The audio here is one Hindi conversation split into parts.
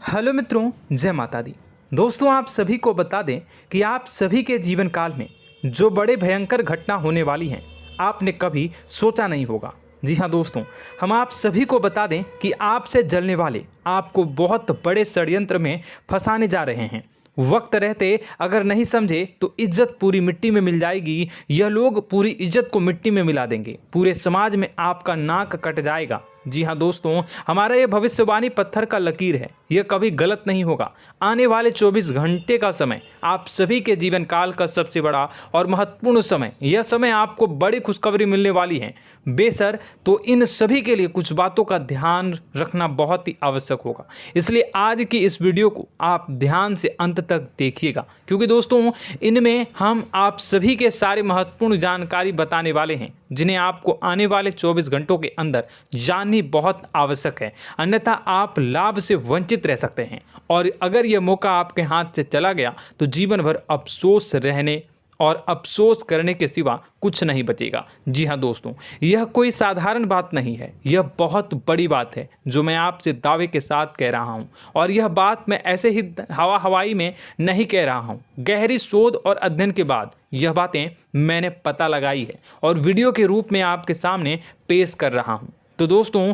हेलो मित्रों, जय माता दी। दोस्तों, आप सभी को बता दें कि आप सभी के जीवन काल में जो बड़े भयंकर घटना होने वाली हैं, आपने कभी सोचा नहीं होगा। जी हाँ दोस्तों, हम आप सभी को बता दें कि आपसे जलने वाले आपको बहुत बड़े षड्यंत्र में फंसाने जा रहे हैं। वक्त रहते अगर नहीं समझे तो इज्जत पूरी मिट्टी में मिल जाएगी। यह लोग पूरी इज्जत को मिट्टी में मिला देंगे। पूरे समाज में आपका नाक कट जाएगा। जी हाँ दोस्तों, हमारा ये भविष्यवाणी पत्थर का लकीर है, यह कभी गलत नहीं होगा। आने वाले 24 घंटे का समय आप सभी के जीवन काल का सबसे बड़ा और महत्वपूर्ण समय। यह समय आपको बड़ी खुशखबरी मिलने वाली है बेसर, तो इन सभी के लिए कुछ बातों का ध्यान रखना बहुत ही आवश्यक होगा। इसलिए आज की इस वीडियो को आप ध्यान से अंत तक देखिएगा, क्योंकि दोस्तों इनमें हम आप सभी के सारे महत्वपूर्ण जानकारी बताने वाले हैं, जिन्हें आपको आने वाले 24 घंटों के अंदर जाननी बहुत आवश्यक है। अन्यथा आप लाभ से वंचित रह सकते हैं, और अगर यह मौका आपके हाथ से चला गया तो जीवन भर अफसोस रहने और अफसोस करने के सिवा कुछ नहीं बचेगा। जी हाँ दोस्तों, यह कोई साधारण बात नहीं है, यह बहुत बड़ी बात है जो मैं आपसे दावे के साथ कह रहा हूँ। और यह बात मैं ऐसे ही हवाई में नहीं कह रहा हूँ। गहरी शोध और अध्ययन के बाद यह बातें मैंने पता लगाई है और वीडियो के रूप में आपके सामने पेश कर रहा हूँ। तो दोस्तों,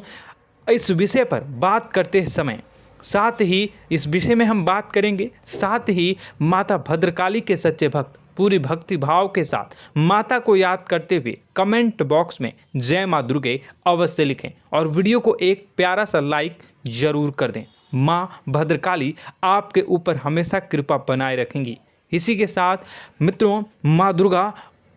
इस विषय पर बात करते समय साथ ही इस विषय में हम बात करेंगे, साथ ही माता भद्रकाली के सच्चे भक्त पूरी भक्ति भाव के साथ माता को याद करते हुए कमेंट बॉक्स में जय माँ दुर्गे अवश्य लिखें और वीडियो को एक प्यारा सा लाइक जरूर कर दें। माँ भद्रकाली आपके ऊपर हमेशा कृपा बनाए रखेंगी। इसी के साथ मित्रों, माँ दुर्गा,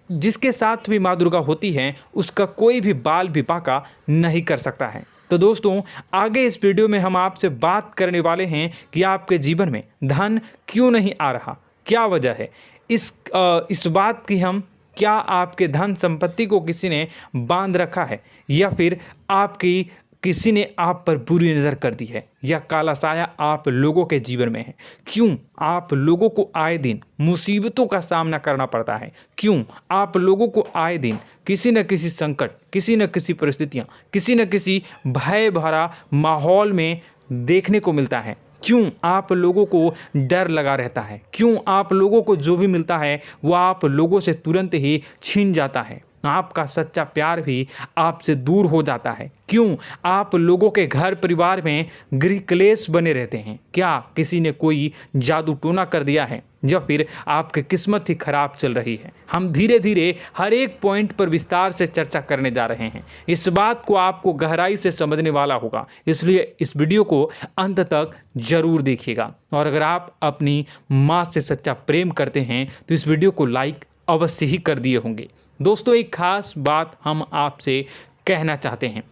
जिसके साथ भी माँ दुर्गा होती हैं, उसका कोई भी बाल भी बांका नहीं कर सकता है। तो दोस्तों, आगे इस वीडियो में हम आपसे बात करने वाले हैं कि आपके जीवन में धन क्यों नहीं आ रहा, क्या वजह है इस बात की। हम क्या आपके धन संपत्ति को किसी ने बांध रखा है, या फिर आपकी किसी ने आप पर बुरी नज़र कर दी है, या काला साया आप लोगों के जीवन में है। क्यों आप लोगों को आए दिन मुसीबतों का सामना करना पड़ता है, क्यों आप लोगों को आए दिन किसी न किसी संकट, किसी न किसी परिस्थितियाँ, किसी न किसी भय भरा माहौल में देखने को मिलता है, क्यों आप लोगों को डर लगा रहता है, क्यों आप लोगों को जो भी मिलता है वो आप लोगों से तुरंत ही छीन जाता है, आपका सच्चा प्यार भी आपसे दूर हो जाता है, क्यों आप लोगों के घर परिवार में गृह क्लेश बने रहते हैं। क्या किसी ने कोई जादू टोना कर दिया है, या फिर आपकी किस्मत ही खराब चल रही है। हम धीरे धीरे हर एक पॉइंट पर विस्तार से चर्चा करने जा रहे हैं। इस बात को आपको गहराई से समझने वाला होगा, इसलिए इस वीडियो को अंत तक जरूर देखिएगा। और अगर आप अपनी माँ से सच्चा प्रेम करते हैं तो इस वीडियो को लाइक अवश्य ही कर दिए होंगे। दोस्तों, एक खास बात हम आपसे कहना चाहते हैं।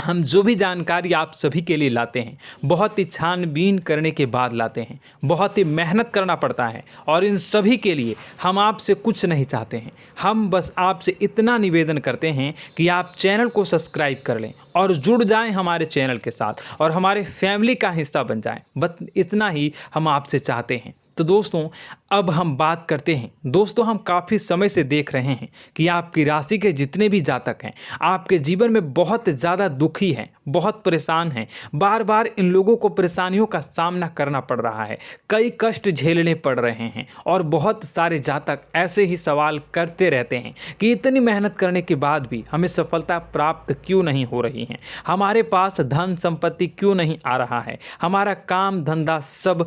हम जो भी जानकारी आप सभी के लिए लाते हैं, बहुत ही छानबीन करने के बाद लाते हैं, बहुत ही मेहनत करना पड़ता है, और इन सभी के लिए हम आपसे कुछ नहीं चाहते हैं। हम बस आपसे इतना निवेदन करते हैं कि आप चैनल को सब्सक्राइब कर लें और जुड़ जाएं हमारे चैनल के साथ और हमारे फैमिली का हिस्सा बन जाएं। बस इतना ही हम आपसे चाहते हैं। तो दोस्तों, अब हम बात करते हैं। दोस्तों, हम काफ़ी समय से देख रहे हैं कि आपकी राशि के जितने भी जातक हैं, आपके जीवन में बहुत ज़्यादा दुखी हैं, बहुत परेशान हैं। बार बार इन लोगों को परेशानियों का सामना करना पड़ रहा है, कई कष्ट झेलने पड़ रहे हैं, और बहुत सारे जातक ऐसे ही सवाल करते रहते हैं कि इतनी मेहनत करने के बाद भी हमें सफलता प्राप्त क्यों नहीं हो रही है, हमारे पास धन संपत्ति क्यों नहीं आ रहा है, हमारा काम धंधा सब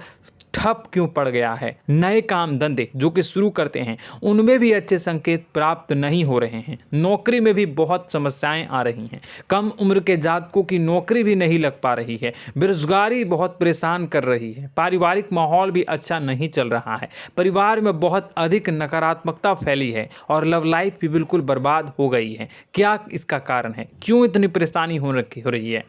ठप क्यों पड़ गया है, नए काम धंधे जो कि शुरू करते हैं उनमें भी अच्छे संकेत प्राप्त नहीं हो रहे हैं, नौकरी में भी बहुत समस्याएं आ रही हैं, कम उम्र के जातकों की नौकरी भी नहीं लग पा रही है, बेरोजगारी बहुत परेशान कर रही है, पारिवारिक माहौल भी अच्छा नहीं चल रहा है, परिवार में बहुत अधिक नकारात्मकता फैली है, और लव लाइफ भी बिल्कुल बर्बाद हो गई है। क्या इसका कारण है, क्यों इतनी परेशानी हो रही है?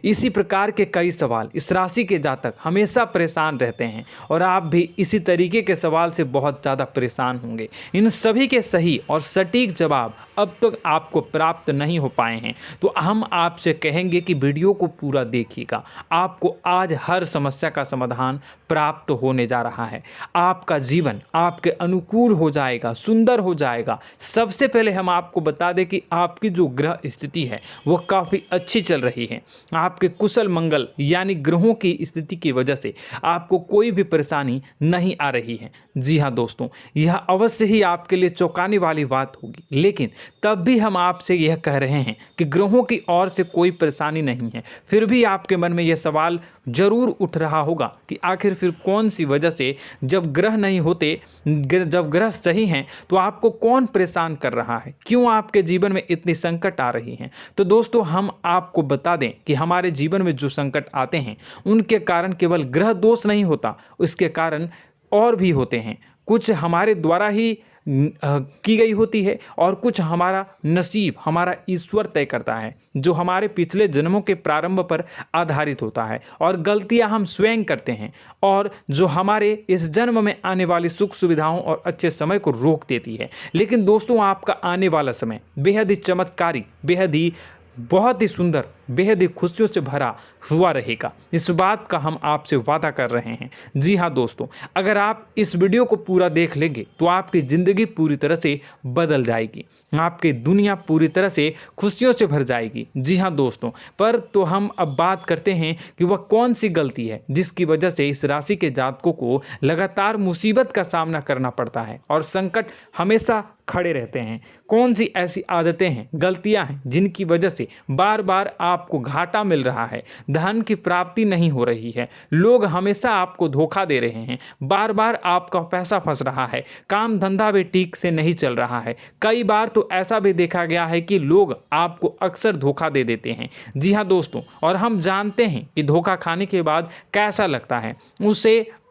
इसी प्रकार के कई सवाल इस राशि के जातक हमेशा परेशान रहते हैं, और आप भी इसी तरीके के सवाल से बहुत ज़्यादा परेशान होंगे। इन सभी के सही और सटीक जवाब अब तक आपको प्राप्त नहीं हो पाए हैं, तो हम आपसे कहेंगे कि वीडियो को पूरा देखिएगा। आपको आज हर समस्या का समाधान प्राप्त होने जा रहा है। आपका जीवन आपके अनुकूल हो जाएगा, सुंदर हो जाएगा। सबसे पहले हम आपको बता दें कि आपकी जो ग्रह स्थिति है वो काफ़ी अच्छी चल रही है। आपके कुशल मंगल यानी ग्रहों की स्थिति की वजह से आपको कोई भी परेशानी नहीं आ रही है। जी हाँ दोस्तों, यह अवश्य ही आपके लिए चौंकाने वाली बात होगी, लेकिन तब भी हम आपसे यह कह रहे हैं कि ग्रहों की ओर से कोई परेशानी नहीं है। फिर भी आपके मन में यह सवाल जरूर उठ रहा होगा कि आखिर फिर कौन सी वजह से, जब ग्रह नहीं होते, जब ग्रह सही हैं, तो आपको कौन परेशान कर रहा है, क्यों आपके जीवन में इतनी संकट आ रही हैं। तो दोस्तों, हम आपको बता दें कि हमारे जीवन में जो संकट आते हैं उनके कारण केवल ग्रह दोष नहीं होता, उसके कारण और भी होते हैं। कुछ हमारे द्वारा ही की गई होती है और कुछ हमारा नसीब, हमारा ईश्वर तय करता है, जो हमारे पिछले जन्मों के प्रारंभ पर आधारित होता है। और गलतियां हम स्वयं करते हैं और जो हमारे इस जन्म में आने वाली सुख सुविधाओं और अच्छे समय को रोक देती है। लेकिन दोस्तों, आपका आने वाला समय बेहद ही चमत्कारी, बेहद ही बहुत ही सुंदर, बेहद ही खुशियों से भरा हुआ रहेगा। इस बात का हम आपसे वादा कर रहे हैं। जी हाँ दोस्तों, अगर आप इस वीडियो को पूरा देख लेंगे तो आपकी ज़िंदगी पूरी तरह से बदल जाएगी, आपकी दुनिया पूरी तरह से खुशियों से भर जाएगी। जी हाँ दोस्तों, पर तो हम अब बात करते हैं कि वह कौन सी गलती है जिसकी वजह से इस राशि के जातकों को लगातार मुसीबत का सामना करना पड़ता है और संकट हमेशा खड़े रहते हैं। कौन सी ऐसी आदतें हैं, गलतियां हैं जिनकी वजह से बार बार आपको घाटा मिल रहा है, धन की प्राप्ति नहीं हो रही है, लोग हमेशा आपको धोखा दे रहे हैं, बार बार आपका पैसा फंस रहा है, काम धंधा भी ठीक से नहीं चल रहा है। कई बार तो ऐसा भी देखा गया है कि लोग आपको अक्सर धोखा दे देते हैं। जी हाँ दोस्तों, और हम जानते हैं कि धोखा खाने के बाद कैसा लगता है।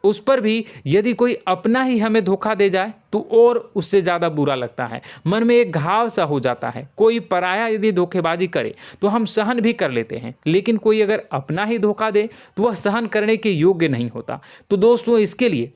उस पर भी यदि कोई अपना ही हमें धोखा दे जाए तो और उससे ज़्यादा बुरा लगता है, मन में एक घाव सा हो जाता है। कोई पराया यदि धोखेबाजी करे तो हम सहन भी कर लेते हैं, लेकिन कोई अगर अपना ही धोखा दे तो वह सहन करने के योग्य नहीं होता। तो दोस्तों, इसके लिए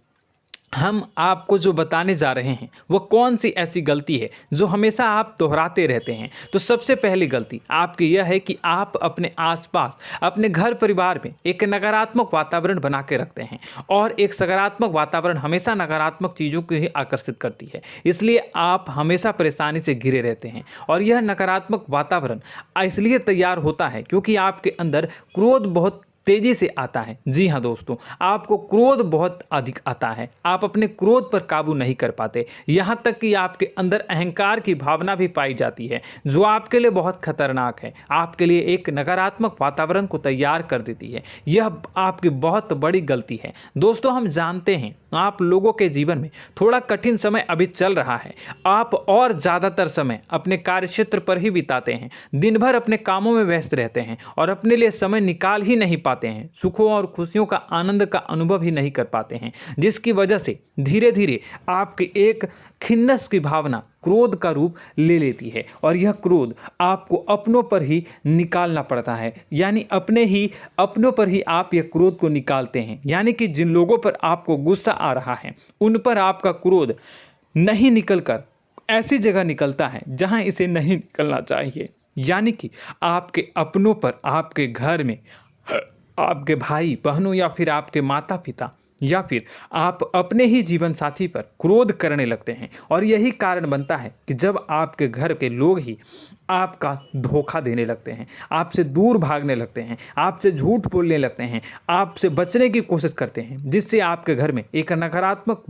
हम आपको जो बताने जा रहे हैं वो कौन सी ऐसी गलती है जो हमेशा आप दोहराते रहते हैं। तो सबसे पहली गलती आपकी यह है कि आप अपने आसपास, अपने घर परिवार में एक नकारात्मक वातावरण बना के रखते हैं, और एक सकारात्मक वातावरण हमेशा नकारात्मक चीज़ों को ही आकर्षित करती है। इसलिए आप हमेशा परेशानी से घिरे रहते हैं, और यह नकारात्मक वातावरण इसलिए तैयार होता है क्योंकि आपके अंदर क्रोध बहुत तेजी से आता है। जी हाँ दोस्तों, आपको क्रोध बहुत अधिक आता है, आप अपने क्रोध पर काबू नहीं कर पाते, यहाँ तक कि आपके अंदर अहंकार की भावना भी पाई जाती है, जो आपके लिए बहुत खतरनाक है, आपके लिए एक नकारात्मक वातावरण को तैयार कर देती है। यह आपकी बहुत बड़ी गलती है। दोस्तों, हम जानते हैं आप लोगों के जीवन में थोड़ा कठिन समय अभी चल रहा है। आप और ज़्यादातर समय अपने कार्यक्षेत्र पर ही बिताते हैं, दिन भर अपने कामों में व्यस्त रहते हैं और अपने लिए समय निकाल ही नहीं पाते हैं, सुखों और खुशियों का आनंद का अनुभव ही नहीं कर पाते हैं, जिसकी वजह से धीरे धीरे आपकी एक खिन्नस की भावना क्रोध का रूप ले लेती है, और यह क्रोध आपको अपनों पर ही निकालना पड़ता है। यानी अपनों पर ही आप यह क्रोध को निकालते हैं। यानी कि जिन लोगों पर आपको गुस्सा आ रहा है उन पर आपका क्रोध नहीं निकलकर ऐसी जगह निकलता है जहां इसे नहीं निकलना चाहिए। यानी कि आपके अपनों पर, आपके घर में, आपके भाई बहनों या फिर आपके माता पिता या फिर आप अपने ही जीवन साथी पर क्रोध करने लगते हैं, और यही कारण बनता है कि जब आपके घर के लोग ही आपका धोखा देने लगते हैं, आपसे दूर भागने लगते हैं, आपसे झूठ बोलने लगते हैं, आपसे बचने की कोशिश करते हैं, जिससे आपके घर में एक नकारात्मक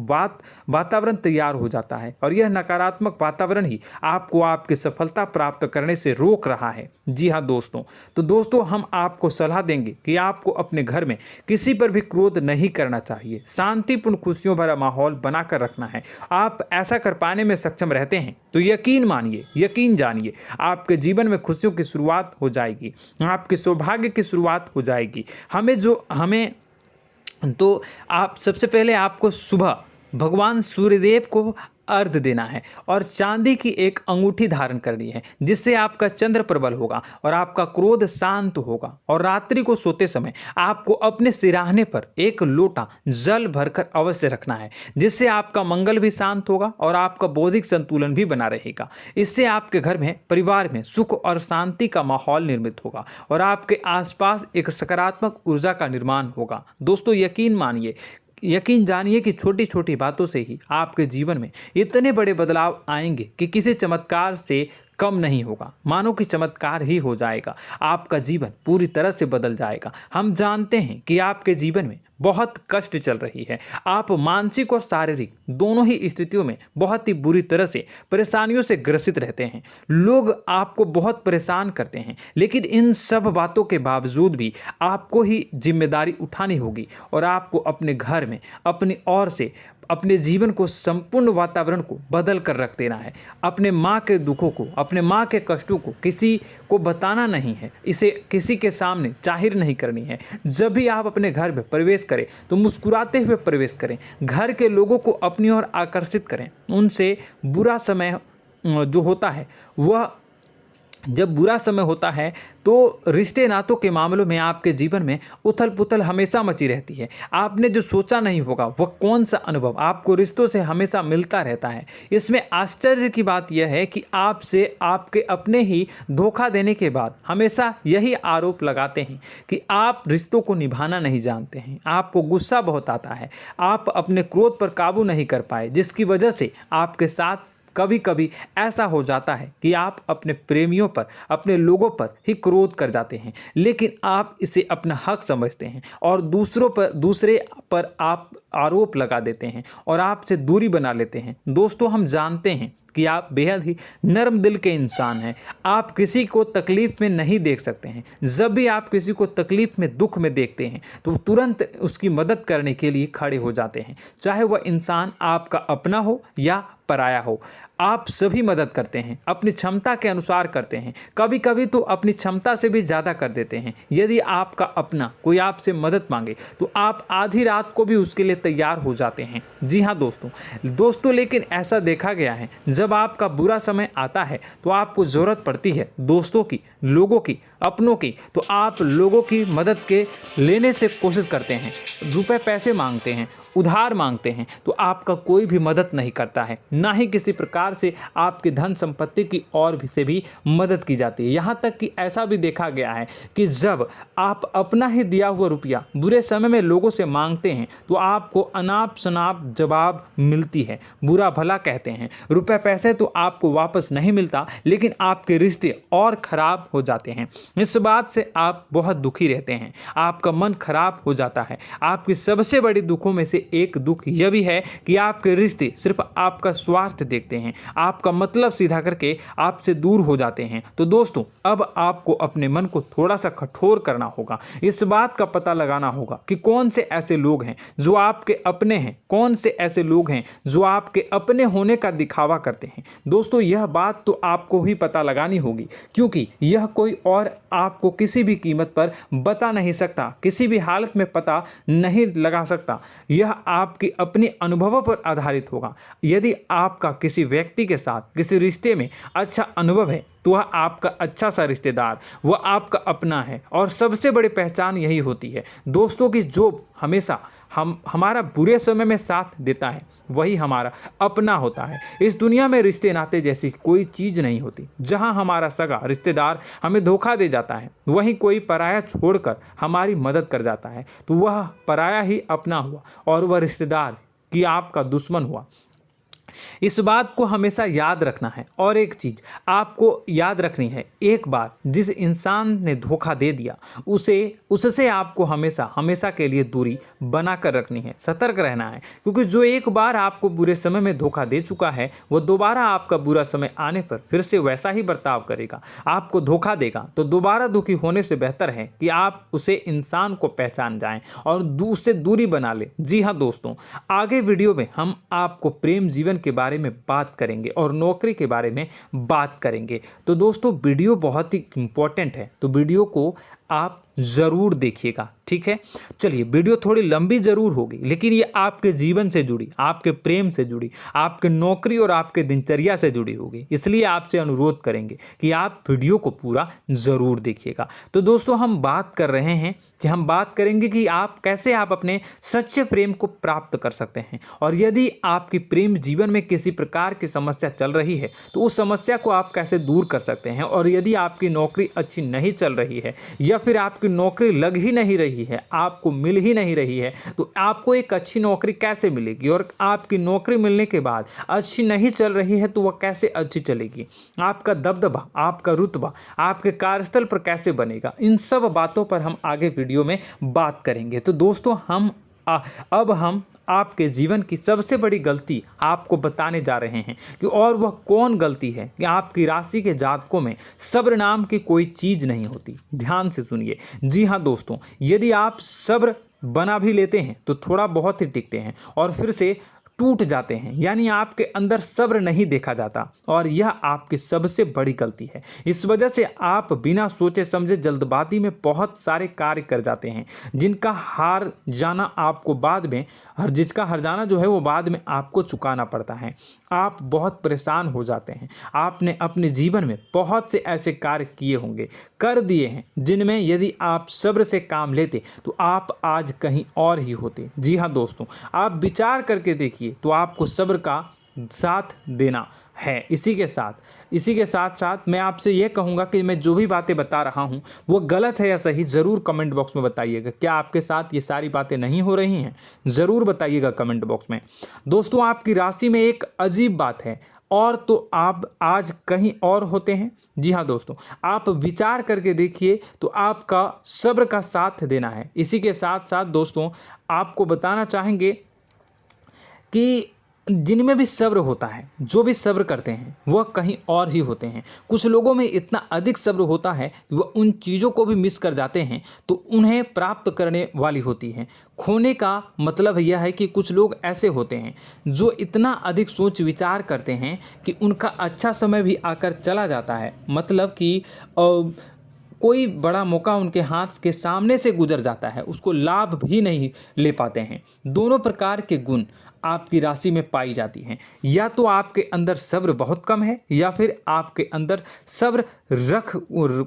वातावरण तैयार हो जाता है, और यह नकारात्मक वातावरण ही आपको आपकी सफलता प्राप्त करने से रोक रहा है। जी हाँ दोस्तों, तो दोस्तों, हम आपको सलाह देंगे कि आपको अपने घर में किसी पर भी क्रोध नहीं करना चाहिए, शांतिपूर्ण खुशियों भरा माहौल बनाकर रखना है। आप ऐसा कर पाने में सक्षम रहते हैं तो यकीन मानिए, यकीन जानिए, आपके जीवन में खुशियों की शुरुआत हो जाएगी, आपके सौभाग्य की शुरुआत हो जाएगी। आप सबसे पहले आपको सुबह भगवान सूर्यदेव को अर्घ्य देना है और चांदी की एक अंगूठी धारण करनी है, जिससे आपका चंद्र प्रबल होगा और आपका क्रोध शांत होगा। और रात्रि को सोते समय आपको अपने सिरहाने पर एक लोटा जल भरकर अवश्य रखना है, जिससे आपका मंगल भी शांत होगा और आपका बौद्धिक संतुलन भी बना रहेगा। इससे आपके घर में, परिवार में सुख और शांति का माहौल निर्मित होगा और आपके आसपास एक सकारात्मक ऊर्जा का निर्माण होगा। दोस्तों, यकीन जानिए कि छोटी छोटी बातों से ही आपके जीवन में इतने बड़े बदलाव आएंगे कि किसी चमत्कार से कम नहीं होगा। मानो कि चमत्कार ही हो जाएगा, आपका जीवन पूरी तरह से बदल जाएगा। हम जानते हैं कि आपके जीवन में बहुत कष्ट चल रही है, आप मानसिक और शारीरिक दोनों ही स्थितियों में बहुत ही बुरी तरह से परेशानियों से ग्रसित रहते हैं। लोग आपको बहुत परेशान करते हैं, लेकिन इन सब बातों के बावजूद भी आपको ही जिम्मेदारी उठानी होगी और आपको अपने घर में अपनी ओर से अपने जीवन को, संपूर्ण वातावरण को बदल कर रख देना है। अपने माँ के दुखों को, अपने माँ के कष्टों को किसी को बताना नहीं है, इसे किसी के सामने जाहिर नहीं करनी है। जब भी आप अपने घर में प्रवेश करें तो मुस्कुराते हुए प्रवेश करें, घर के लोगों को अपनी ओर आकर्षित करें। उनसे बुरा समय जो होता है वह जब बुरा समय होता है तो रिश्ते नातों के मामलों में आपके जीवन में उथल पुथल हमेशा मची रहती है। आपने जो सोचा नहीं होगा वह कौन सा अनुभव आपको रिश्तों से हमेशा मिलता रहता है। इसमें आश्चर्य की बात यह है कि आपसे आपके अपने ही धोखा देने के बाद हमेशा यही आरोप लगाते हैं कि आप रिश्तों को निभाना नहीं जानते हैं, आपको गुस्सा बहुत आता है, आप अपने क्रोध पर काबू नहीं कर पाए, जिसकी वजह से आपके साथ कभी कभी ऐसा हो जाता है कि आप अपने प्रेमियों पर, अपने लोगों पर ही क्रोध कर जाते हैं, लेकिन आप इसे अपना हक समझते हैं और दूसरे पर आप आरोप लगा देते हैं और आपसे दूरी बना लेते हैं। दोस्तों, हम जानते हैं कि आप बेहद ही नर्म दिल के इंसान हैं। आप किसी को तकलीफ में नहीं देख सकते हैं। जब भी आप किसी को तकलीफ में, दुख में देखते हैं तो तुरंत उसकी मदद करने के लिए खड़े हो जाते हैं, चाहे वह इंसान आपका अपना हो या पराया हो। आप सभी मदद करते हैं, अपनी क्षमता के अनुसार करते हैं, कभी कभी तो अपनी क्षमता से भी ज़्यादा कर देते हैं। यदि आपका अपना कोई आपसे मदद मांगे तो आप आधी रात को भी उसके लिए तैयार हो जाते हैं। जी हाँ दोस्तों, लेकिन ऐसा देखा गया है, जब आपका बुरा समय आता है तो आपको ज़रूरत पड़ती है दोस्तों की, लोगों की, अपनों की, तो आप लोगों की मदद के लेने से कोशिश करते हैं, रुपए पैसे मांगते हैं, उधार मांगते हैं, तो आपका कोई भी मदद नहीं करता है, ना ही किसी प्रकार से आपकी धन संपत्ति की ओर से भी मदद की जाती है। यहाँ तक कि ऐसा भी देखा गया है कि जब आप अपना ही दिया हुआ रुपया बुरे समय में लोगों से मांगते हैं तो आपको अनाप शनाप जवाब मिलती है, बुरा भला कहते हैं। रुपए पैसे तो आपको वापस नहीं मिलता, लेकिन आपके रिश्ते और खराब हो जाते हैं। इस बात से आप बहुत दुखी रहते हैं, आपका मन खराब हो जाता है। आपकी सबसे बड़ी दुखों में से एक दुख यह भी है कि आपके रिश्ते सिर्फ आपका स्वार्थ देखते हैं, आपका मतलब सीधा करके आपसे दूर हो जाते हैं। तो दोस्तों, अब आपको अपने मन को थोड़ा सा कठोर करना होगा, इस बात का पता लगाना होगा कि कौन से ऐसे लोग हैं जो आपके अपने हैं, कौन से ऐसे लोग हैं जो आपके अपने होने का दिखावा करते हैं। दोस्तों, यह बात तो आपको ही पता लगानी होगी, क्योंकि यह कोई और आपको किसी भी कीमत पर बता नहीं सकता, किसी भी हालत में पता नहीं लगा सकता। यह आपके अपने अनुभवों पर आधारित होगा। यदि आपका किसी व्यक्ति के साथ किसी रिश्ते में अच्छा अनुभव है तो वह आपका अच्छा सा रिश्तेदार, वह आपका अपना है। और सबसे बड़ी पहचान यही होती है दोस्तों की जो हमेशा हमारा बुरे समय में साथ देता है वही हमारा अपना होता है। इस दुनिया में रिश्ते नाते जैसी कोई चीज़ नहीं होती। जहां हमारा सगा रिश्तेदार हमें धोखा दे जाता है, वहीं कोई पराया छोड़कर हमारी मदद कर जाता है, तो वह पराया ही अपना हुआ और वह रिश्तेदार की आपका दुश्मन हुआ। इस बात को हमेशा याद रखना है। और एक चीज़ आपको याद रखनी है, एक बार जिस इंसान ने धोखा दे दिया उससे आपको हमेशा के लिए दूरी बना कर रखनी है, सतर्क रहना है। क्योंकि जो एक बार आपको बुरे समय में धोखा दे चुका है वो दोबारा आपका बुरा समय आने पर फिर से वैसा ही बर्ताव करेगा, आपको धोखा देगा। तो दोबारा दुखी होने से बेहतर है कि आप उसे इंसान को पहचान जाएं और उससे दूरी बना लें। जी हाँ दोस्तों, आगे वीडियो में हम आपको प्रेम जीवन के बारे में बात करेंगे और नौकरी के बारे में बात करेंगे। तो दोस्तों, वीडियो बहुत ही इम्पोर्टेंट है, तो वीडियो को आप ज़रूर देखिएगा, ठीक है। चलिए, वीडियो थोड़ी लंबी ज़रूर होगी, लेकिन ये आपके जीवन से जुड़ी, आपके प्रेम से जुड़ी, आपके नौकरी और आपके दिनचर्या से जुड़ी होगी, इसलिए आपसे अनुरोध करेंगे कि आप वीडियो को पूरा ज़रूर देखिएगा। तो दोस्तों, हम बात कर रहे हैं कि हम बात करेंगे कि आप कैसे आप अपने सच्चे प्रेम को प्राप्त कर सकते हैं, और यदि आपकी प्रेम जीवन में किसी प्रकार की समस्या चल रही है तो उस समस्या को आप कैसे दूर कर सकते हैं, और यदि आपकी नौकरी अच्छी नहीं चल रही है या फिर आपकी नौकरी लग ही नहीं रही है, आपको मिल ही नहीं रही है, तो आपको एक अच्छी नौकरी कैसे मिलेगी, और आपकी नौकरी मिलने के बाद अच्छी नहीं चल रही है तो वह कैसे अच्छी चलेगी, आपका दबदबा, आपका रुतबा आपके कार्यस्थल पर कैसे बनेगा, इन सब बातों पर हम आगे वीडियो में बात करेंगे। तो दोस्तों, अब हम आपके जीवन की सबसे बड़ी गलती आपको बताने जा रहे हैं कि और वह कौन गलती है कि आपकी राशि के जातकों में सब्र नाम की कोई चीज़ नहीं होती। ध्यान से सुनिए। जी हाँ दोस्तों, यदि आप सब्र बना भी लेते हैं तो थोड़ा बहुत ही टिकते हैं और फिर से टूट जाते हैं, यानी आपके अंदर सब्र नहीं देखा जाता, और यह आपकी सबसे बड़ी गलती है। इस वजह से आप बिना सोचे समझे जल्दबाजी में बहुत सारे कार्य कर जाते हैं, जिसका हार जाना जो है वो बाद में आपको चुकाना पड़ता है। आप बहुत परेशान हो जाते हैं। आपने अपने जीवन में बहुत से ऐसे कार्य किए होंगे, कर दिए हैं, जिनमें यदि आप सब्र से काम लेते तो आप आज कहीं और ही होते। जी हाँ दोस्तों, आप विचार करके देखिए तो आपको सब्र का साथ देना है। इसी के साथ साथ मैं आपसे यह कहूँगा कि मैं जो भी बातें बता रहा हूँ वो गलत है या सही, ज़रूर कमेंट बॉक्स में बताइएगा। क्या आपके साथ ये सारी बातें नहीं हो रही हैं, ज़रूर बताइएगा कमेंट बॉक्स में। दोस्तों, आपकी राशि में एक अजीब बात है, और तो आप आज कहीं और होते हैं। जी हाँ दोस्तों, आप विचार करके देखिए तो आपका सब्र का साथ देना है। इसी के साथ साथ दोस्तों, आपको बताना चाहेंगे कि जिनमें भी सब्र होता है, जो भी सब्र करते हैं वह कहीं और ही होते हैं। कुछ लोगों में इतना अधिक सब्र होता है कि वह उन चीज़ों को भी मिस कर जाते हैं तो उन्हें प्राप्त करने वाली होती हैं। खोने का मतलब यह है कि कुछ लोग ऐसे होते हैं जो इतना अधिक सोच विचार करते हैं कि उनका अच्छा समय भी आकर चला जाता है, मतलब कि कोई बड़ा मौका उनके हाथ के सामने से गुजर जाता है, उसको लाभ भी नहीं ले पाते हैं। दोनों प्रकार के गुण आपकी राशि में पाई जाती हैं। या तो आपके अंदर सब्र बहुत कम है, या फिर आपके अंदर सब्र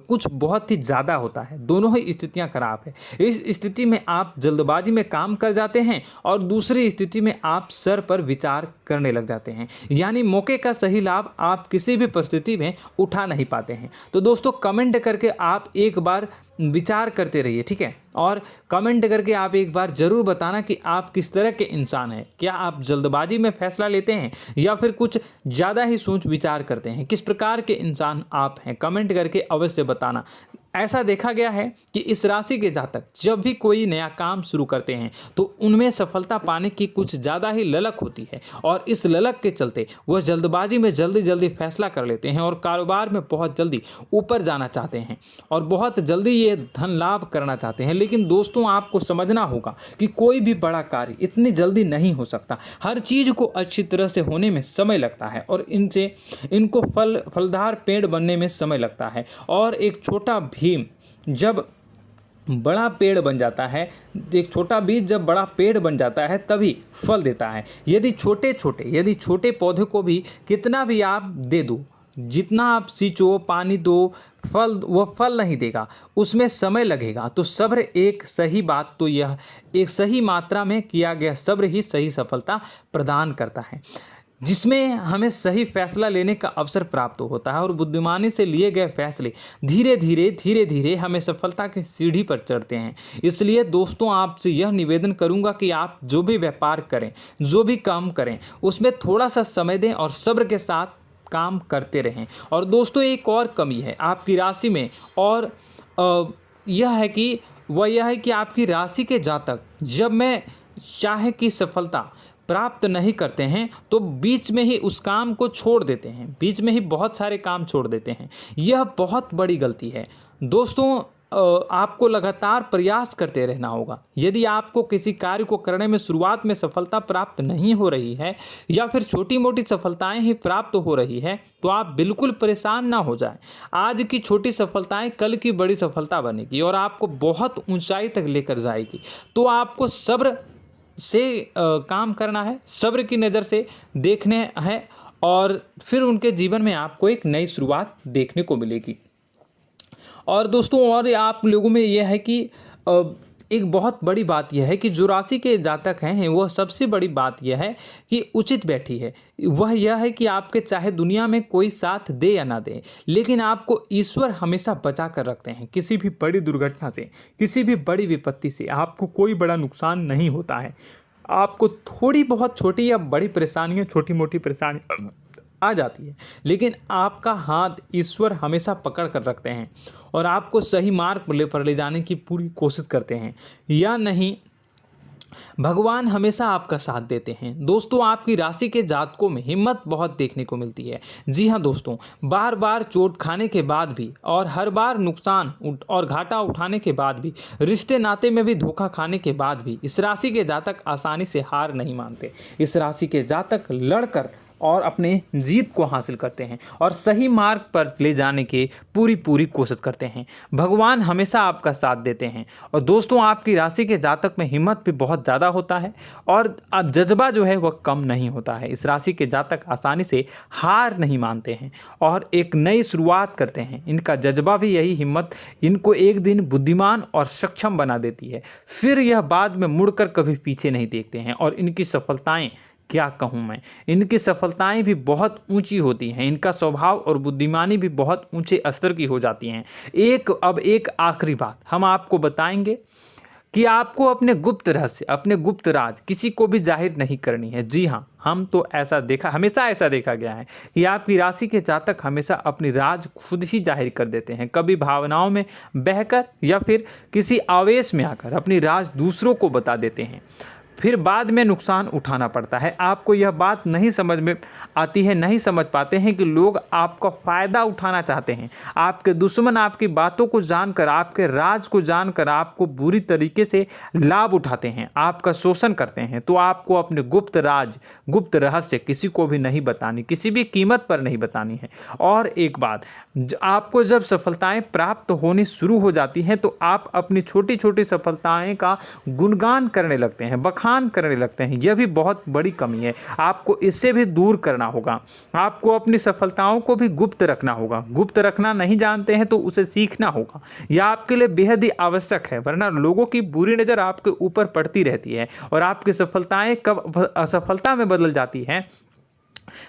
कुछ बहुत ही ज़्यादा होता है। दोनों ही स्थितियां खराब है। इस स्थिति में आप जल्दबाजी में काम कर जाते हैं, और दूसरी स्थिति में आप सर पर विचार करने लग जाते हैं, यानी मौके का सही लाभ आप किसी भी परिस्थिति में उठा नहीं पाते हैं। तो दोस्तों, कमेंट करके आप एक बार विचार करते रहिए, ठीक है, और कमेंट करके आप एक बार ज़रूर बताना कि आप किस तरह के इंसान हैं। क्या आप जल्दबाजी में फैसला लेते हैं या फिर कुछ ज़्यादा ही सोच विचार करते हैं? किस प्रकार के इंसान आप हैं, कमेंट करके अवश्य बताना। ऐसा देखा गया है कि इस राशि के जातक जब भी कोई नया काम शुरू करते हैं तो उनमें सफलता पाने की कुछ ज़्यादा ही ललक होती है, और इस ललक के चलते वह जल्दबाजी में जल्दी फैसला कर लेते हैं और कारोबार में बहुत जल्दी ऊपर जाना चाहते हैं और बहुत जल्दी ये धन लाभ करना चाहते हैं। लेकिन दोस्तों, आपको समझना होगा कि कोई भी बड़ा कार्य इतनी जल्दी नहीं हो सकता। हर चीज़ को अच्छी तरह से होने में समय लगता है, और इनको फलदार पेड़ बनने में समय लगता है। और एक छोटा भीम जब बड़ा पेड़ बन जाता है, एक छोटा बीज जब बड़ा पेड़ बन जाता है तभी फल देता है। यदि छोटे पौधे को भी कितना भी आप दे दो, जितना आप सींचो, पानी दो, वह फल नहीं देगा, उसमें समय लगेगा। तो सब्र एक सही मात्रा में किया गया सब्र ही सही सफलता प्रदान करता है, जिसमें हमें सही फैसला लेने का अवसर प्राप्त होता है, और बुद्धिमानी से लिए गए फैसले धीरे धीरे हमें सफलता की सीढ़ी पर चढ़ते हैं। इसलिए दोस्तों, आपसे यह निवेदन करूंगा कि आप जो भी व्यापार करें, जो भी काम करें, उसमें थोड़ा सा समय दें और सब्र के साथ काम करते रहें। और दोस्तों, एक और कमी है आपकी राशि में, और यह है कि आपकी राशि के जातक जब में चाहे कि सफलता प्राप्त नहीं करते हैं तो बीच में ही उस काम को छोड़ देते हैं, बीच में ही बहुत सारे काम छोड़ देते हैं। यह बहुत बड़ी गलती है दोस्तों। आपको लगातार प्रयास करते रहना होगा। यदि आपको किसी कार्य को करने में शुरुआत में सफलता प्राप्त नहीं हो रही है या फिर छोटी मोटी सफलताएं ही प्राप्त हो रही है तो आप बिल्कुल परेशान ना हो जाएं। आज की छोटी सफलताएं कल की बड़ी सफलता बनेगी और आपको बहुत ऊंचाई तक लेकर जाएगी। तो आपको सब्र से काम करना है, सब्र की नज़र से देखने हैं और फिर उनके जीवन में आपको एक नई शुरुआत देखने को मिलेगी। और दोस्तों और आप लोगों में यह है कि एक बहुत बड़ी बात यह है कि जो राशि के जातक हैं वह सबसे बड़ी बात यह है कि उचित बैठी है। वह यह है कि आपके चाहे दुनिया में कोई साथ दे या ना दे, लेकिन आपको ईश्वर हमेशा बचा कर रखते हैं। किसी भी बड़ी दुर्घटना से, किसी भी बड़ी विपत्ति से आपको कोई बड़ा नुकसान नहीं होता है। आपको थोड़ी बहुत छोटी या बड़ी परेशानियाँ, छोटी मोटी परेशानी आ जाती है, लेकिन आपका हाथ ईश्वर हमेशा पकड़ कर रखते हैं और आपको सही मार्ग पर ले जाने की पूरी कोशिश करते हैं। या नहीं, भगवान हमेशा आपका साथ देते हैं। दोस्तों आपकी राशि के जातकों में हिम्मत बहुत देखने को मिलती है। जी हाँ दोस्तों, बार बार चोट खाने के बाद भी और हर बार नुकसान और घाटा उठाने के बाद भी, रिश्ते नाते में भी धोखा खाने के बाद भी इस राशि के जातक आसानी से हार नहीं मानते। इस राशि के जातक लड़कर और अपने जीत को हासिल करते हैं और सही मार्ग पर ले जाने की पूरी कोशिश करते हैं। भगवान हमेशा आपका साथ देते हैं। और दोस्तों आपकी राशि के जातक में हिम्मत भी बहुत ज़्यादा होता है और अब जज्बा जो है वह कम नहीं होता है। इस राशि के जातक आसानी से हार नहीं मानते हैं और एक नई शुरुआत करते हैं। इनका जज्बा भी, यही हिम्मत इनको एक दिन बुद्धिमान और सक्षम बना देती है। फिर यह बाद में मुड़कर कभी पीछे नहीं देखते हैं और इनकी सफलताएं, क्या कहूँ मैं, इनकी सफलताएं भी बहुत ऊंची होती हैं। इनका स्वभाव और बुद्धिमानी भी बहुत ऊंचे स्तर की हो जाती हैं। अब एक आखिरी बात हम आपको बताएंगे कि आपको अपने गुप्त रहस्य, अपने गुप्त राज किसी को भी जाहिर नहीं करनी है। जी हाँ, हम तो हमेशा ऐसा देखा गया है कि आपकी राशि के जातक हमेशा अपनी राज खुद ही जाहिर कर देते हैं। कभी भावनाओं में बहकर या फिर किसी आवेश में आकर अपनी राज दूसरों को बता देते हैं, फिर बाद में नुकसान उठाना पड़ता है। आपको यह बात नहीं समझ में आती है, नहीं समझ पाते हैं कि लोग आपका फ़ायदा उठाना चाहते हैं। आपके दुश्मन आपकी बातों को जानकर, आपके राज को जानकर आपको बुरी तरीके से लाभ उठाते हैं, आपका शोषण करते हैं। तो आपको अपने गुप्त राज, गुप्त रहस्य किसी को भी नहीं बतानी, किसी भी कीमत पर नहीं बतानी है। और एक बात, आपको जब सफलताएं प्राप्त होनी शुरू हो जाती हैं तो आप अपनी छोटी छोटी सफलताएं का गुणगान करने लगते हैं, बखान करने लगते हैं। यह भी बहुत बड़ी कमी है, आपको इससे भी दूर करना होगा। आपको अपनी सफलताओं को भी गुप्त रखना होगा। गुप्त रखना नहीं जानते हैं तो उसे सीखना होगा। यह आपके लिए बेहद ही आवश्यक है, वरना लोगों की बुरी नज़र आपके ऊपर पड़ती रहती है और आपकी सफलताएं कब असफलता में बदल जाती हैं,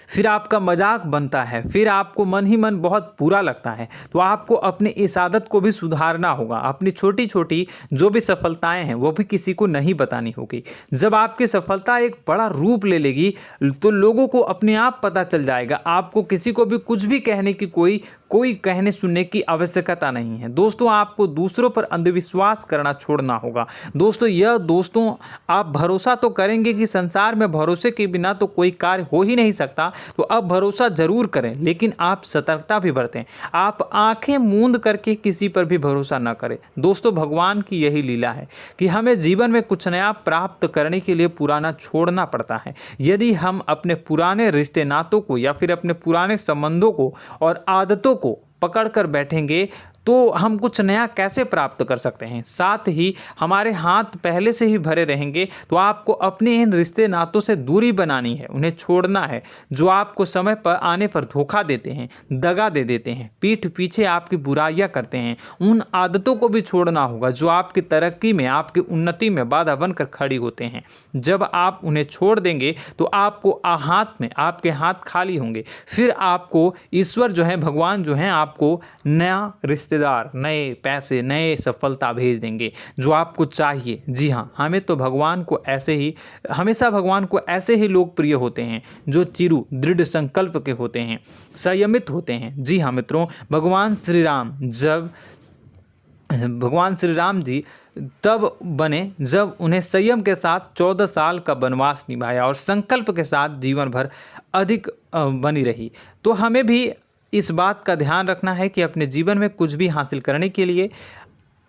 फिर आपका मजाक बनता है, फिर आपको मन ही मन बहुत बुरा लगता है। तो आपको अपनी इस आदत को भी सुधारना होगा। अपनी छोटी छोटी जो भी सफलताएं हैं वो भी किसी को नहीं बतानी होगी। जब आपकी सफलता एक बड़ा रूप ले लेगी तो लोगों को अपने आप पता चल जाएगा। आपको किसी को भी कुछ भी कहने की कोई कहने सुनने की आवश्यकता नहीं है। दोस्तों आपको दूसरों पर अंधविश्वास करना छोड़ना होगा। दोस्तों आप भरोसा तो करेंगे कि संसार में भरोसे के बिना तो कोई कार्य हो ही नहीं सकता, तो अब भरोसा जरूर करें, लेकिन आप सतर्कता भी बरतें। आप आंखें मूंद करके किसी पर भी भरोसा न करें। दोस्तों भगवान की यही लीला है कि हमें जीवन में कुछ नया प्राप्त करने के लिए पुराना छोड़ना पड़ता है। यदि हम अपने पुराने रिश्ते नातों को या फिर अपने पुराने संबंधों को और आदतों को पकड़ कर बैठेंगे तो हम कुछ नया कैसे प्राप्त कर सकते हैं। साथ ही हमारे हाथ पहले से ही भरे रहेंगे। तो आपको अपने इन रिश्ते नातों से दूरी बनानी है, उन्हें छोड़ना है जो आपको समय पर आने पर धोखा देते हैं, दगा दे देते हैं, पीठ पीछे आपकी बुराइयां करते हैं। उन आदतों को भी छोड़ना होगा जो आपकी तरक्की में, आपकी उन्नति में बाधा बनकर खड़ी होते हैं। जब आप उन्हें छोड़ देंगे तो आपके हाथ खाली होंगे। फिर आपको ईश्वर जो है, भगवान जो है, आपको नया रिश्तेदार, नए पैसे, नए सफलता भेज देंगे जो आपको चाहिए। जी हाँ, हमेशा भगवान को ऐसे ही लोग प्रिय होते हैं जो चिरु दृढ़ संकल्प के होते हैं, संयमित होते हैं। जी हाँ मित्रों, भगवान श्री राम जी तब बने जब उन्हें संयम के साथ 14 साल का वनवास निभाया और संकल्प के साथ जीवन भर अधिक बनी रही। तो हमें भी इस बात का ध्यान रखना है कि अपने जीवन में कुछ भी हासिल करने के लिए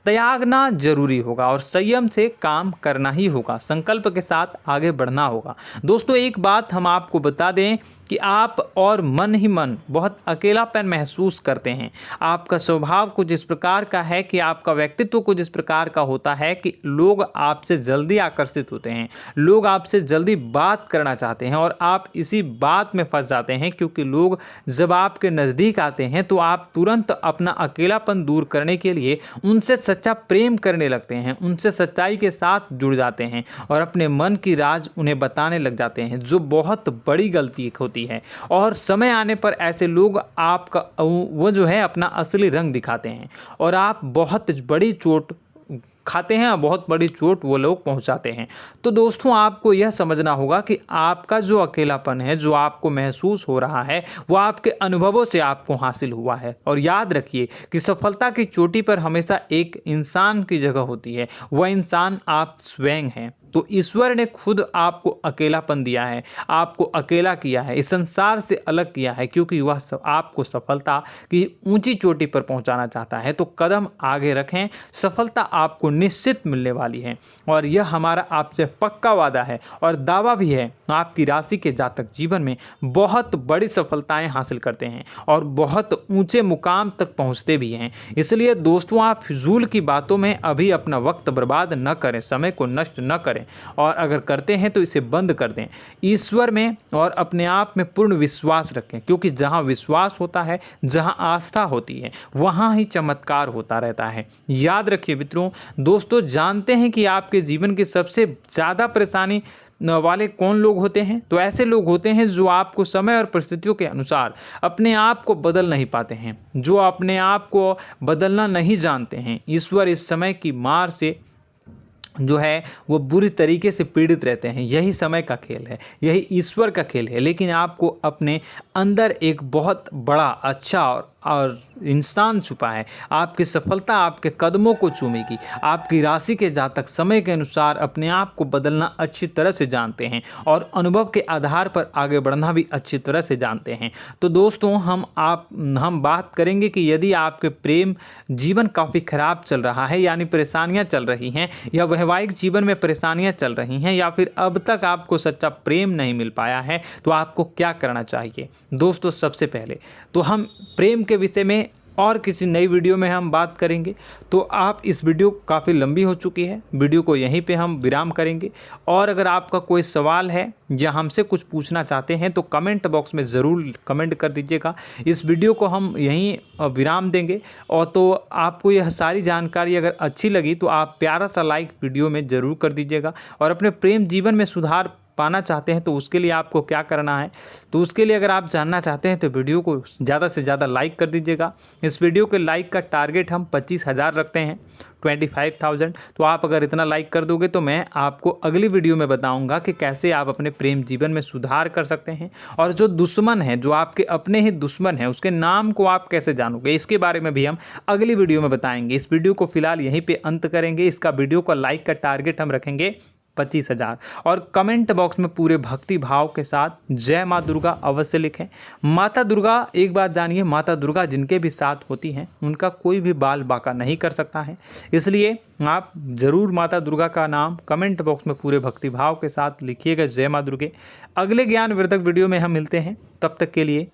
त्यागना जरूरी होगा और संयम से काम करना ही होगा, संकल्प के साथ आगे बढ़ना होगा। दोस्तों एक बात हम आपको बता दें कि आप और मन ही मन बहुत अकेलापन महसूस करते हैं। आपका स्वभाव कुछ इस प्रकार का है कि आपका व्यक्तित्व कुछ इस प्रकार का होता है कि लोग आपसे जल्दी आकर्षित होते हैं, लोग आपसे जल्दी बात करना चाहते हैं और आप इसी बात में फंस जाते हैं, क्योंकि लोग जब आपके नज़दीक आते हैं तो आप तुरंत अपना अकेलापन दूर करने के लिए उनसे सच्चा प्रेम करने लगते हैं, उनसे सच्चाई के साथ जुड़ जाते हैं और अपने मन की राज उन्हें बताने लग जाते हैं, जो बहुत बड़ी गलती होती है। और समय आने पर ऐसे लोग आपका वो जो है अपना असली रंग दिखाते हैं और आप बहुत बड़ी चोट खाते हैं, बहुत बड़ी चोट वो लोग पहुंचाते हैं। तो दोस्तों आपको यह समझना होगा कि आपका जो अकेलापन है, जो आपको महसूस हो रहा है, वो आपके अनुभवों से आपको हासिल हुआ है। और याद रखिए कि सफलता की चोटी पर हमेशा एक इंसान की जगह होती है, वह इंसान आप स्वयं हैं। तो ईश्वर ने खुद आपको अकेलापन दिया है, आपको अकेला किया है, इस संसार से अलग किया है, क्योंकि वह आपको सफलता की ऊंची चोटी पर पहुंचाना चाहता है। तो कदम आगे रखें, सफलता आपको निश्चित मिलने वाली है और यह हमारा आपसे पक्का वादा है और दावा भी है। आपकी राशि के जातक जीवन में बहुत बड़ी सफलताएं हासिल करते हैं और बहुत ऊंचे मुकाम तक पहुंचते भी हैं। इसलिए दोस्तों आप फिजूल की बातों में अभी अपना वक्त बर्बाद न करें, समय को नष्ट न करें और अगर करते हैं तो इसे बंद कर दें। ईश्वर में और अपने आप में पूर्ण विश्वास रखें, क्योंकि जहां विश्वास होता है, जहां आस्था होती है, वहां ही चमत्कार होता रहता है। याद रखिए मित्रों, दोस्तों जानते हैं कि आपके जीवन की सबसे ज़्यादा परेशानी वाले कौन लोग होते हैं? तो ऐसे लोग होते हैं जो आपको समय और परिस्थितियों के अनुसार अपने आप को बदल नहीं पाते हैं, जो अपने आप को बदलना नहीं जानते हैं। ईश्वर इस समय की मार से जो है वो बुरी तरीके से पीड़ित रहते हैं। यही समय का खेल है, यही ईश्वर का खेल है। लेकिन आपको अपने अंदर एक बहुत बड़ा अच्छा और इंसान छुपा है। आपकी सफलता आपके कदमों को चूमेगी। आपकी राशि के जातक समय के अनुसार अपने आप को बदलना अच्छी तरह से जानते हैं और अनुभव के आधार पर आगे बढ़ना भी अच्छी तरह से जानते हैं। तो दोस्तों हम बात करेंगे कि यदि आपके प्रेम जीवन काफ़ी खराब चल रहा है, यानी परेशानियां चल रही हैं, या वैवाहिक जीवन में परेशानियां चल रही हैं, या फिर अब तक आपको सच्चा प्रेम नहीं मिल पाया है, तो आपको क्या करना चाहिए। दोस्तों सबसे पहले तो हम प्रेम के विषय में और किसी नई वीडियो में हम बात करेंगे। तो आप इस वीडियो काफ़ी लंबी हो चुकी है, वीडियो को यहीं पे हम विराम करेंगे। और अगर आपका कोई सवाल है या हमसे कुछ पूछना चाहते हैं तो कमेंट बॉक्स में ज़रूर कमेंट कर दीजिएगा। इस वीडियो को हम यहीं विराम देंगे। और तो आपको यह सारी जानकारी अगर अच्छी लगी तो आप प्यारा सा लाइक वीडियो में ज़रूर कर दीजिएगा। और अपने प्रेम जीवन में सुधार पाना चाहते हैं तो उसके लिए आपको क्या करना है, तो उसके लिए अगर आप जानना चाहते हैं तो वीडियो को ज़्यादा से ज़्यादा लाइक कर दीजिएगा। इस वीडियो के लाइक का टारगेट हम 25,000 रखते हैं, 25,000। तो आप अगर इतना लाइक कर दोगे तो मैं आपको अगली वीडियो में बताऊंगा कि कैसे आप अपने प्रेम जीवन में सुधार कर सकते हैं। और जो दुश्मन है, जो आपके अपने ही दुश्मन है, उसके नाम को आप कैसे जानोगे, इसके बारे में भी हम अगली वीडियो में बताएंगे। इस वीडियो को फिलहाल यहीं पर अंत करेंगे। इसका वीडियो का लाइक का टारगेट हम रखेंगे 25,000। और कमेंट बॉक्स में पूरे भक्ति भाव के साथ जय माँ दुर्गा अवश्य लिखें। माता दुर्गा, एक बात जानिए, माता दुर्गा जिनके भी साथ होती हैं उनका कोई भी बाल बांका नहीं कर सकता है। इसलिए आप ज़रूर माता दुर्गा का नाम कमेंट बॉक्स में पूरे भक्ति भाव के साथ लिखिएगा, जय माँ दुर्गे। अगले ज्ञानवर्धक वीडियो में हम मिलते हैं, तब तक के लिए